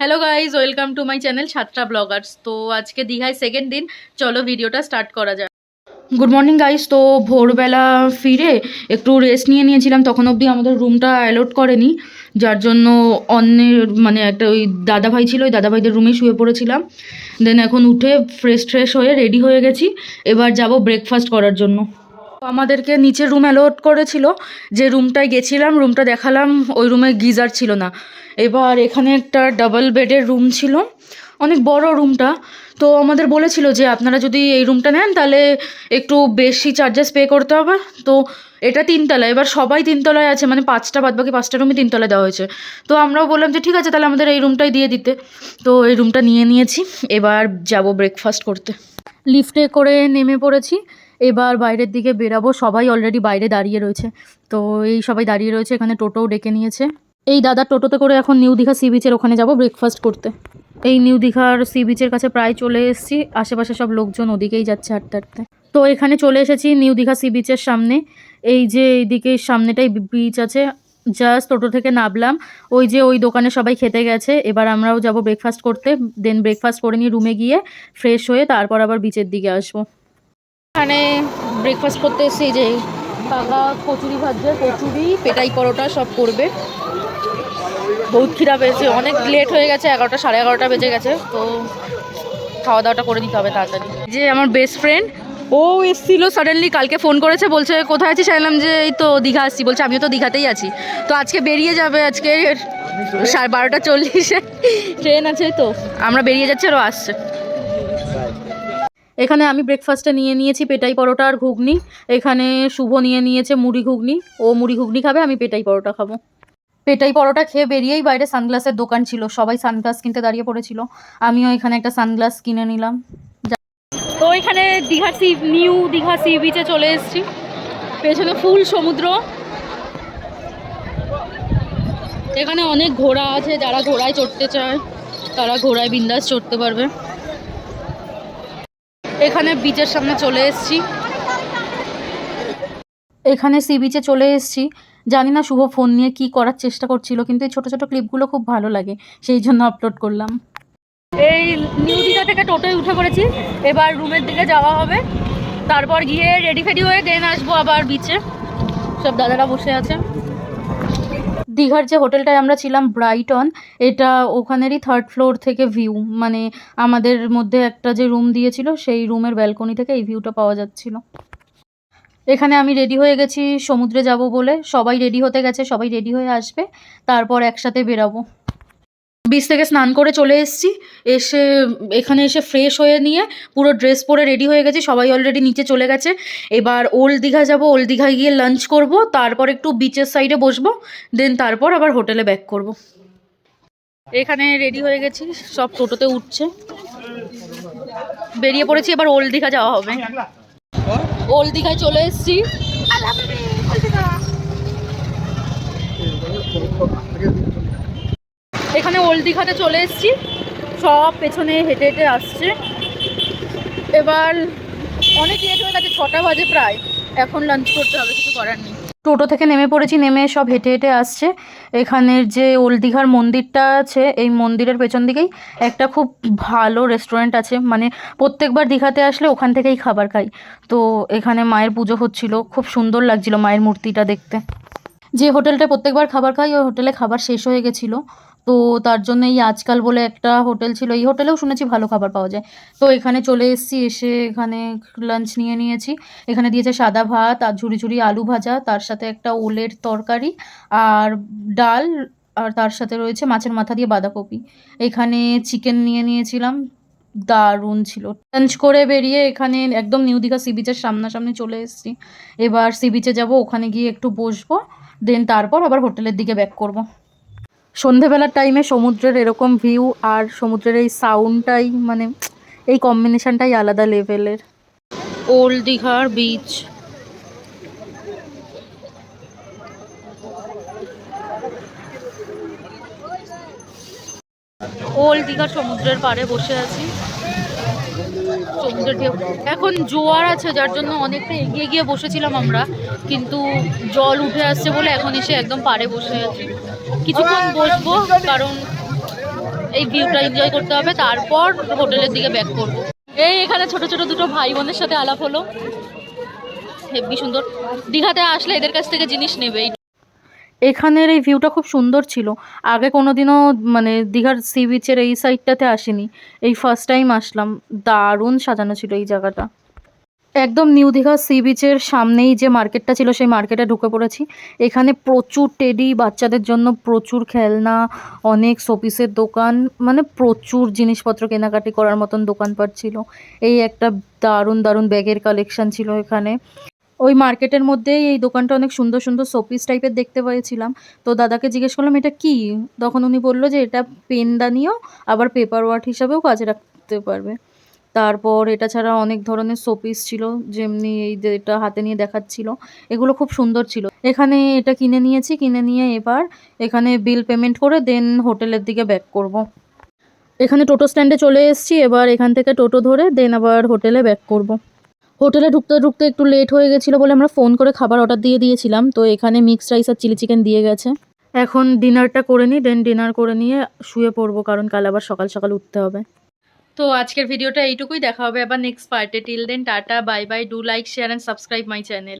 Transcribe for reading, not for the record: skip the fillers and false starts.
Hello guys, welcome to my channel সাতটা Bloggers. তো আজকে দীঘায় সেকেন্ড দিন, চলো ভিডিওটা স্টার্ট করা যায়। Good morning guys. তো ভোরবেলা ফিরে একটু রেস্ট নিয়েছিলাম, তখন অবধি আমাদের রুমটা অ্যালট করেনি, যার জন্য অন্যের একটা ওই দাদাভাই ছিল, ওই দাদাভাইদের রুমে শুয়ে পড়েছিলাম। দেন এখন উঠে ফ্রেশ হয়ে রেডি হয়ে গেছি, এবার যাব ব্রেকফাস্ট করার জন্য। আমাদেরকে নিচের রুম অ্যালট করেছিল, যে রুমটায় গেছিলাম রুমটা দেখালাম, ওই রুমে গিজার ছিল না। এবার এখানে একটা ডাবল বেডের রুম ছিল, অনেক বড় রুমটা। তো আমাদের বলেছিল যে আপনারা যদি এই রুমটা নেন তাহলে একটু বেশি চার্জেস পে করতে হবে। তো এটা তিনতলায়, এবার সবাই তিনতলায় আছে, মানে পাঁচটা বাদবাকি পাঁচটা রুমই তিনতলায় দেওয়া হয়েছে। তো আমরাও বললাম যে ঠিক আছে, তাহলে আমাদের এই রুমটাই দিয়ে দিতে। তো এই রুমটা নিয়েছি, এবার যাব ব্রেকফাস্ট করতে। লিফটে করে নেমে পড়েছি, এবার বাইরের দিকে বেরাবো। সবাই অলরেডি বাইরে দাঁড়িয়ে রয়েছে, তো এই সবাই দাঁড়িয়ে রয়েছে, এখানে টোটোও ডেকে নিয়েছে। এই দাদার টোটোতে করে এখন নিউ দীঘা সি বিচের ওখানে যাব ব্রেকফাস্ট করতে। এই নিউ দীঘার সি বিচের কাছে প্রায় চলে এসেছি, আশেপাশে সব লোকজন ওদিকেই যাচ্ছে হাঁটতে হাঁটতে। তো এখানে চলে এসেছি নিউ দীঘা সি বিচের সামনে। এই যে এইদিকে সামনেটাই বিচ আছে, জাস্ট টোটো থেকে নামলাম, ওই যে ওই দোকানে সবাই খেতে গেছে, এবার আমরাও যাব ব্রেকফাস্ট করতে। দেন ব্রেকফাস্ট করে নিয়ে রুমে গিয়ে ফ্রেশ হয়ে তারপর আবার বিচের দিকে আসবো। এখানে ব্রেকফাস্ট করতে এসেছি, যে কাকা কচুরি ভাজছে, কচুরি পেটাই পরোটা সব করবে। বহুত খিদা পেয়েছে, অনেক লেট হয়ে গেছে, 11টা সাড়ে 11টা বেজে গেছে। তো খাওয়া দাওয়াটা করে নিতে হবে তাড়াতাড়ি। যে আমার বেস্ট ফ্রেন্ড, ও এসেছিলো সাডেনলি, কালকে ফোন করেছে, বলছে কোথায় আছিস, চাইলাম যে এই তো দীঘা আসছি, বলছে আমিও তো দীঘাতেই আছি। তো আজকে বেরিয়ে যাবে, আজকে 12:40 ট্রেন আছে, তো আমরা বেরিয়ে যাচ্ছি, আরও আসছে। এখানে আমি ব্রেকফাস্টে নিয়েছি পেটাই পরোটা আর ঘুগনি। এখানে শুভ নিয়েছে মুড়ি ঘুগনি, ও মুড়ি ঘুগনি খাবে, আমি পেটাই পরোটা খাবো। পেটাই পরোটা খেয়ে বেরিয়েই বাইরে সানগ্লাসের দোকান ছিল, সবাই সানগ্লাস কিনতে দাঁড়িয়ে পড়েছিল, আমিও এখানে একটা সানগ্লাস কিনে নিলাম। তো এখানে নিউ দীঘা সি বিচে চলে এসেছি, পেছনে ফুল সমুদ্র। এখানে অনেক ঘোড়া আছে, যারা ঘোড়ায় চড়তে চায় তারা ঘোড়ায় বিন্দাস চড়তে পারবে। এখানে বিচের সামনে চলে এসেছি, এখানে সি বিচে চলে এসেছি। জানি না শুভ ফোন নিয়ে কি করার চেষ্টা করছিল, কিন্তু এই ছোটো ছোটো ক্লিপগুলো খুব ভালো লাগে, সেই জন্য আপলোড করলাম। এই নিউ দীঘা থেকে টোটোয় উঠে পড়েছি, এবার রুমের দিকে যাওয়া হবে, তারপর গিয়ে রেডি ফেডি হয়ে দেন আসবো আবার বিচে। সব দাদারা বসে আছে। দীঘার যে হোটেলটায় আমরা ছিলাম ব্রাইটন, এটা ওখানেরই 3rd ফ্লোর থেকে ভিউ, মানে আমাদের মধ্যে একটা যে রুম দিয়েছিল সেই রুমের ব্যালকনি থেকে এই ভিউটা পাওয়া যাচ্ছিল। এখানে আমি রেডি হয়ে গেছি সমুদ্রে যাব বলে, সবাই রেডি হতে গেছে, সবাই রেডি হয়ে আসবে, তারপর একসাথে বেরাবো। বিচ থেকে স্নান করে চলে এসেছি, এখানে এসে ফ্রেশ হয়ে নিয়ে পুরো ড্রেস পরে রেডি হয়ে গেছি, সবাই অলরেডি নিচে চলে গেছে। এবার ওল্ড দীঘা যাব, ওল্ড দীঘায় গিয়ে লাঞ্চ করব, তারপর একটু বিচের সাইডে বসবো, দেন তারপর আবার হোটেলে ব্যাক করব। এখানে রেডি হয়ে গেছি, সব টোটোতে উঠছে, বেরিয়ে পড়েছি, এবার ওল্ড দীঘা যাওয়া হবে। ওল্ড দীঘায় চলে এসেছি, এখানে ওল্ড দীঘাতে চলে এসেছি, সব পেছনে হেঁটে হেঁটে আসছে। এবার অনেক লেট হয়ে গেছে, 6টা বাজে প্রায়, এখন লাঞ্চ করতে হবে, কিছু করার নেই। টোটো থেকে নেমে পড়েছি, নেমে সব হেঁটে হেঁটে আসছে। এখানের যে ওল্ড দীঘার মন্দিরটা আছে, এই মন্দিরের পেছন দিকেই একটা খুব ভালো রেস্টুরেন্ট আছে, মানে প্রত্যেকবার দীঘাতে আসলে ওখান থেকেই খাবার খাই। তো এখানে মায়ের পুজো হচ্ছিল, খুব সুন্দর লাগছিল মায়ের মূর্তিটা দেখতে। যে হোটেলটা প্রত্যেকবার খাবার খাই, ওই হোটেলে খাবার শেষ হয়ে গেছিলো, তো তার জন্য এই আজকাল বলে একটা হোটেল ছিল, এই হোটেলেও শুনেছি ভালো খাবার পাওয়া যায়। তো এখানে চলে এসেছি, এসে এখানে লাঞ্চ নিয়েছি। এখানে দিয়েছে সাদা ভাত আর ঝুরি ঝুরি আলু ভাজা, তার সাথে একটা ওলের তরকারি আর ডাল, আর তার সাথে রয়েছে মাছের মাথা দিয়ে বাঁধাকপি। এখানে চিকেন নিয়েছিলাম, দারুণ ছিল। লাঞ্চ করে বেরিয়ে এখানে একদম নিউ দীঘা সি বিচের সামনাসামনি চলে এসেছি, এবার সি বিচে যাবো, ওখানে গিয়ে একটু বসবো, দেন তারপর আবার হোটেলের দিকে ব্যাক করব। সন্ধেবেলার টাইমে সমুদ্রের এরকম ভিউ আর সমুদ্রের এই সাউন্ডটাই, মানে এই কম্বিনেশনটাই আলাদা লেভেলের। ওল্ড দীঘার বিচ, ওল্ড দীঘার সমুদ্রের পাড়ে বসে আছি, সমুদ্রের ঢেউ, এখন জোয়ার আছে যার জন্য অনেকটা এগিয়ে গিয়ে বসেছিলাম আমরা, কিন্তু জল উঠে আসছে বলে এখন এসে একদম পাড়ে বসে আছি। কিছুক্ষণ বসবো, কারণ এই ভিউটা এনজয় করতে হবে, তারপর হোটেলের দিকে ব্যাক করব। এই এখানে ছোট ছোট দুটো ভাই বোনের সাথে আলাপ হলো, হেব্বি সুন্দর। দীঘাতে আসলে এদের কাছ থেকে জিনিস নেবেই। এখানের এই ভিউটা খুব সুন্দর ছিল, আগে কোনোদিনও মানে দীঘার সি বিচের এই সাইডটাতে আসিনি, এই ফার্স্ট টাইম আসলাম। দারুণ সাজানো ছিল এই জায়গাটা। একদম নিউ দীঘা সি বিচের সামনেই যে মার্কেটটা ছিল সেই মার্কেটে ঢুকে পড়েছি। এখানে প্রচুর টেডি, বাচ্চাদের জন্য প্রচুর খেলনা, অনেক শোপিসের দোকান, মানে প্রচুর জিনিসপত্র কেনাকাটি করার মতন দোকানপাট ছিল। এই একটা দারুণ দারুণ ব্যাগের কালেকশন ছিল এখানে। ওই মার্কেটের মধ্যেই এই দোকানটা অনেক সুন্দর সুন্দর শোপিস টাইপের দেখতে পেয়েছিলাম। তো দাদাকে জিজ্ঞেস করলাম এটা কি, তখন উনি বললো যে এটা পেনদানিও, আবার পেপার ওয়ার্ক হিসাবেও কাজে রাখতে পারবে। তারপর এটা ছাড়া অনেক ধরনের শোপিস ছিল, যেমনি এই যে এটা হাতে নিয়ে দেখাচ্ছিল, এগুলো খুব সুন্দর ছিল। এখানে এটা কিনে নিয়েছি, কিনে নিয়ে এবার এখানে বিল পেমেন্ট করে দেন হোটেলের দিকে ব্যাক করব। এখানে টোটো স্ট্যান্ডে চলে এসেছি, এবার এখান থেকে টোটো ধরে দেন আবার হোটেলে ব্যাক করব। হোটেলে ঢুকতে ঢুকতে একটু লেট হয়ে গেছিলো বলে আমরা ফোন করে খাবার অর্ডার দিয়ে দিয়েছিলাম, তো এখানে মিক্সড রাইস আর চিলি চিকেন দিয়ে গেছে। এখন ডিনারটা করে নিই, দেন ডিনার করে নিয়ে শুয়ে পড়বো, কারণ কাল আবার সকাল সকাল উঠতে হবে। তো আজকের ভিডিওটা এইটুকুই, দেখা হবে আবার নেক্সট পার্টে। Till then tata bye bye, do like share and subscribe my channel.